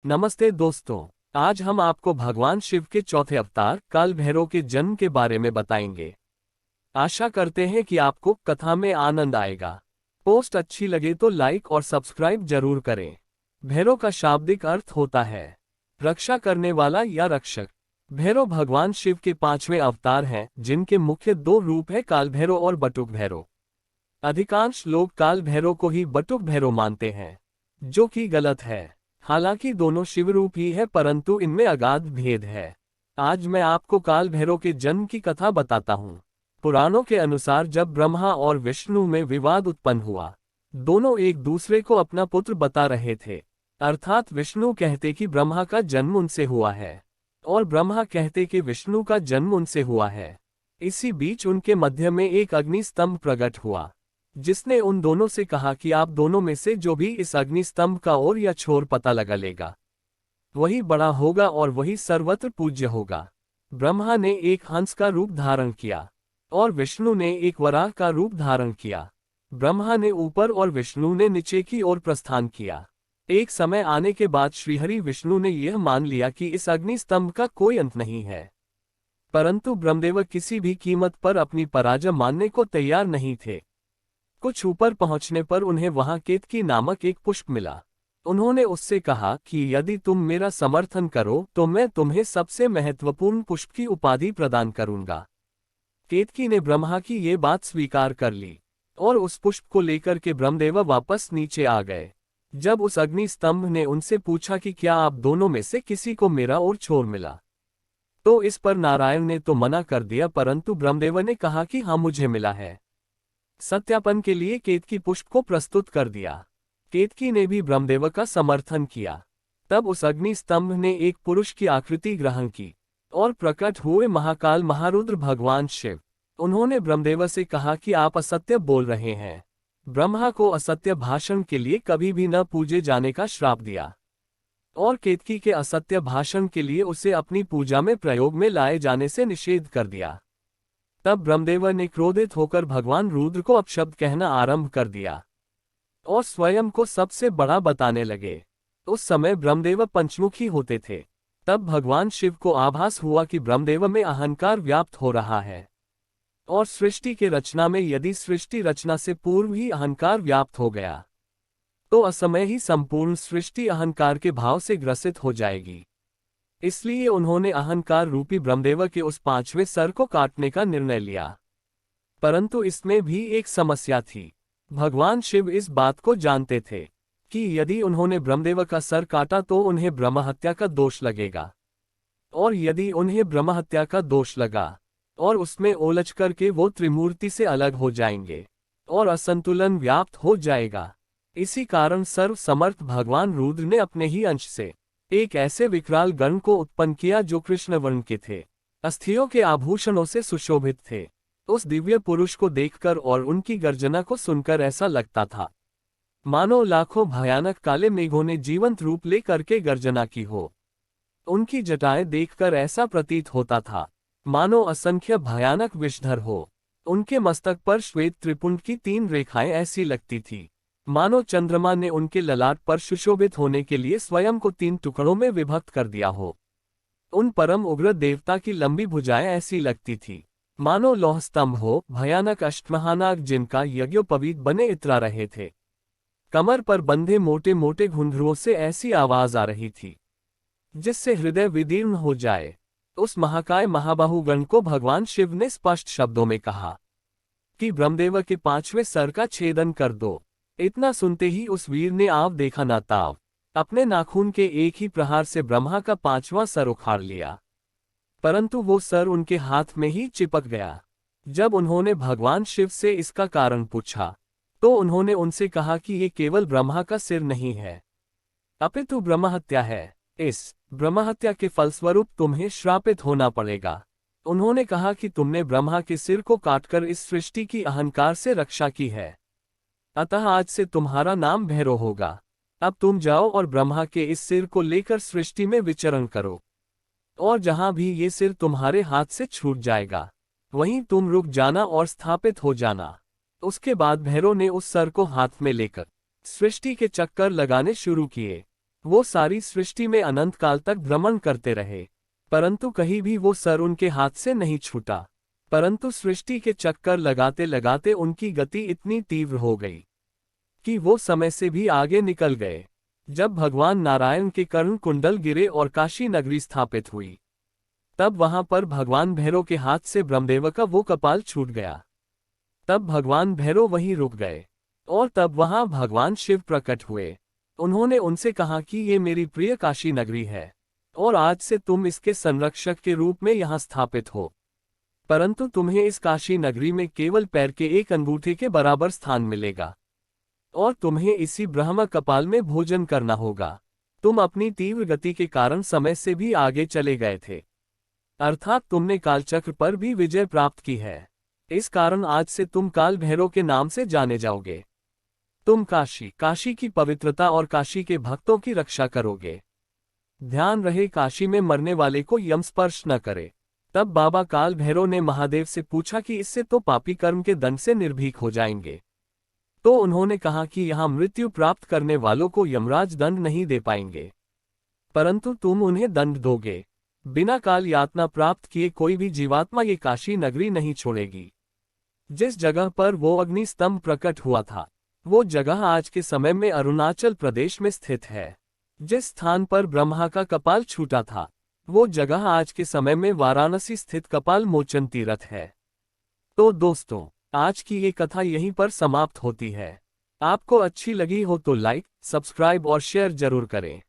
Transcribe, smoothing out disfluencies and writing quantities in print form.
नमस्ते दोस्तों। आज हम आपको भगवान शिव के चौथे अवतार काल भैरव के जन्म के बारे में बताएंगे। आशा करते हैं कि आपको कथा में आनंद आएगा। पोस्ट अच्छी लगे तो लाइक और सब्सक्राइब जरूर करें। भैरव का शाब्दिक अर्थ होता है रक्षा करने वाला या रक्षक। भैरव भगवान शिव के पांचवें अवतार हैं, जिनके मुख्य दो रूप है, काल भैरव और बटुक भैरव। अधिकांश लोग काल भैरव को ही बटुक भैरव मानते हैं, जो कि गलत है। हालांकि दोनों शिवरूप ही है, परंतु इनमें अगाध भेद है। आज मैं आपको काल भैरव के जन्म की कथा बताता हूँ। पुराणों के अनुसार जब ब्रह्मा और विष्णु में विवाद उत्पन्न हुआ, दोनों एक दूसरे को अपना पुत्र बता रहे थे। अर्थात विष्णु कहते कि ब्रह्मा का जन्म उनसे हुआ है और ब्रह्मा कहते कि विष्णु का जन्म उनसे हुआ है। इसी बीच उनके मध्य में एक अग्नि स्तंभ प्रकट हुआ, जिसने उन दोनों से कहा कि आप दोनों में से जो भी इस अग्नि स्तंभ का ओर या छोर पता लगा लेगा, वही बड़ा होगा और वही सर्वत्र पूज्य होगा। ब्रह्मा ने एक हंस का रूप धारण किया और विष्णु ने एक वराह का रूप धारण किया। ब्रह्मा ने ऊपर और विष्णु ने नीचे की ओर प्रस्थान किया। एक समय आने के बाद श्रीहरि विष्णु ने यह मान लिया कि इस अग्नि स्तंभ का कोई अंत नहीं है, परंतु ब्रह्मदेव किसी भी कीमत पर अपनी पराजय मानने को तैयार नहीं थे। कुछ ऊपर पहुंचने पर उन्हें वहां केतकी नामक एक पुष्प मिला। उन्होंने उससे कहा कि यदि तुम मेरा समर्थन करो तो मैं तुम्हें सबसे महत्वपूर्ण पुष्प की उपाधि प्रदान करूंगा। केतकी ने ब्रह्मा की ये बात स्वीकार कर ली और उस पुष्प को लेकर के ब्रह्मदेव वापस नीचे आ गए। जब उस अग्नि स्तंभ ने उनसे पूछा कि क्या आप दोनों में से किसी को मेरा और छोर मिला, तो इस पर नारायण ने तो मना कर दिया, परंतु ब्रह्मदेव ने कहा कि हाँ, मुझे मिला है। सत्यापन के लिए केतकी पुष्प को प्रस्तुत कर दिया। केतकी ने भी ब्रह्मदेव का समर्थन किया। तब उस अग्नि स्तंभ ने एक पुरुष की आकृति ग्रहण की और प्रकट हुए महाकाल महारुद्र भगवान शिव। उन्होंने ब्रह्मदेव से कहा कि आप असत्य बोल रहे हैं। ब्रह्मा को असत्य भाषण के लिए कभी भी न पूजे जाने का श्राप दिया और केतकी के असत्य भाषण के लिए उसे अपनी पूजा में प्रयोग में लाए जाने से निषेध कर दिया। तब ब्रह्मदेव ने क्रोधित होकर भगवान रुद्र को अपशब्द कहना आरंभ कर दिया और स्वयं को सबसे बड़ा बताने लगे। उस समय ब्रह्मदेव पंचमुखी होते थे। तब भगवान शिव को आभास हुआ कि ब्रह्मदेव में अहंकार व्याप्त हो रहा है और सृष्टि के रचना में यदि सृष्टि रचना से पूर्व ही अहंकार व्याप्त हो गया तो असमय ही संपूर्ण सृष्टि अहंकार के भाव से ग्रसित हो जाएगी। इसलिए उन्होंने अहंकार रूपी ब्रह्मदेव के उस पांचवें सर को काटने का निर्णय लिया। परंतु इसमें भी एक समस्या थी। भगवान शिव इस बात को जानते थे कि यदि उन्होंने ब्रह्मदेव का सर काटा तो उन्हें ब्रह्महत्या का दोष लगेगा, और यदि उन्हें ब्रह्महत्या का दोष लगा और उसमें उलझ करके वो त्रिमूर्ति से अलग हो जाएंगे और असंतुलन व्याप्त हो जाएगा। इसी कारण सर्व समर्थ भगवान रुद्र ने अपने ही अंश से एक ऐसे विकराल गण को उत्पन्न किया जो कृष्ण वर्ण के थे, अस्थियों के आभूषणों से सुशोभित थे। उस दिव्य पुरुष को देखकर और उनकी गर्जना को सुनकर ऐसा लगता था मानो लाखों भयानक काले मेघों ने जीवंत रूप ले करके गर्जना की हो। उनकी जटाएं देखकर ऐसा प्रतीत होता था मानो असंख्य भयानक विषधर हो। उनके मस्तक पर श्वेत त्रिपुंड की 3 रेखाएं ऐसी लगती थी मानो चंद्रमा ने उनके ललाट पर सुशोभित होने के लिए स्वयं को 3 टुकड़ों में विभक्त कर दिया हो। उन परम उग्र देवता की लंबी भुजाएं ऐसी लगती थी मानो लौह स्तंभ हो। भयानक अष्टमहानाग जिनका यज्ञोपवीत बने इतरा रहे थे। कमर पर बंधे मोटे मोटे घुंघरुओं से ऐसी आवाज आ रही थी जिससे हृदय विदीर्ण हो जाए। उस महाकाय महाबाहुगण को भगवान शिव ने स्पष्ट शब्दों में कहा कि ब्रह्मदेव के 5वें सर का छेदन कर दो। इतना सुनते ही उस वीर ने आव देखा ना ताव अपने नाखून के एक ही प्रहार से ब्रह्मा का 5वां सर उखाड़ लिया, परंतु वो सर उनके हाथ में ही चिपक गया। जब उन्होंने भगवान शिव से इसका कारण पूछा तो उन्होंने उनसे कहा कि ये केवल ब्रह्मा का सिर नहीं है, अपितु ब्रह्महत्या है। इस ब्रह्महत्या के फलस्वरूप तुम्हें श्रापित होना पड़ेगा। उन्होंने कहा कि तुमने ब्रह्मा के सिर को काटकर इस सृष्टि की अहंकार से रक्षा की है, अतः आज से तुम्हारा नाम भैरव होगा। अब तुम जाओ और ब्रह्मा के इस सिर को लेकर सृष्टि में विचरण करो, और जहां भी ये सिर तुम्हारे हाथ से छूट जाएगा वहीं तुम रुक जाना और स्थापित हो जाना। उसके बाद भैरव ने उस सर को हाथ में लेकर सृष्टि के चक्कर लगाने शुरू किए। वो सारी सृष्टि में अनंत काल तक भ्रमण करते रहे, परंतु कहीं भी वो सर उनके हाथ से नहीं छूटा। परंतु सृष्टि के चक्कर लगाते लगाते उनकी गति इतनी तीव्र हो गई कि वो समय से भी आगे निकल गए। जब भगवान नारायण के कर्ण कुंडल गिरे और काशी नगरी स्थापित हुई, तब वहां पर भगवान भैरव के हाथ से ब्रह्मदेव का वो कपाल छूट गया। तब भगवान भैरव वहीं रुक गए और तब वहां भगवान शिव प्रकट हुए। उन्होंने उनसे कहा कि ये मेरी प्रिय काशी नगरी है और आज से तुम इसके संरक्षक के रूप में यहाँ स्थापित हो, परंतु तुम्हें इस काशी नगरी में केवल पैर के एक अंगूठे के बराबर स्थान मिलेगा और तुम्हें इसी ब्रह्म कपाल में भोजन करना होगा। तुम अपनी तीव्र गति के कारण समय से भी आगे चले गए थे, अर्थात तुमने कालचक्र पर भी विजय प्राप्त की है। इस कारण आज से तुम काल भैरव के नाम से जाने जाओगे। तुम काशी की पवित्रता और काशी के भक्तों की रक्षा करोगे। ध्यान रहे काशी में मरने वाले को यम स्पर्श न करे। तब बाबा काल भैरव ने महादेव से पूछा कि इससे तो पापी कर्म के दंड से निर्भीक हो जाएंगे। तो उन्होंने कहा कि यहाँ मृत्यु प्राप्त करने वालों को यमराज दंड नहीं दे पाएंगे, परंतु तुम उन्हें दंड दोगे। बिना काल यातना प्राप्त किए कोई भी जीवात्मा ये काशी नगरी नहीं छोड़ेगी। जिस जगह पर वो अग्नि स्तंभ प्रकट हुआ था, वो जगह आज के समय में अरुणाचल प्रदेश में स्थित है। जिस स्थान पर ब्रह्मा का कपाल छूटा था, वो जगह आज के समय में वाराणसी स्थित कपाल मोचन तीर्थ है। तो दोस्तों, आज की ये कथा यहीं पर समाप्त होती है। आपको अच्छी लगी हो तो लाइक, सब्सक्राइब और शेयर जरूर करें।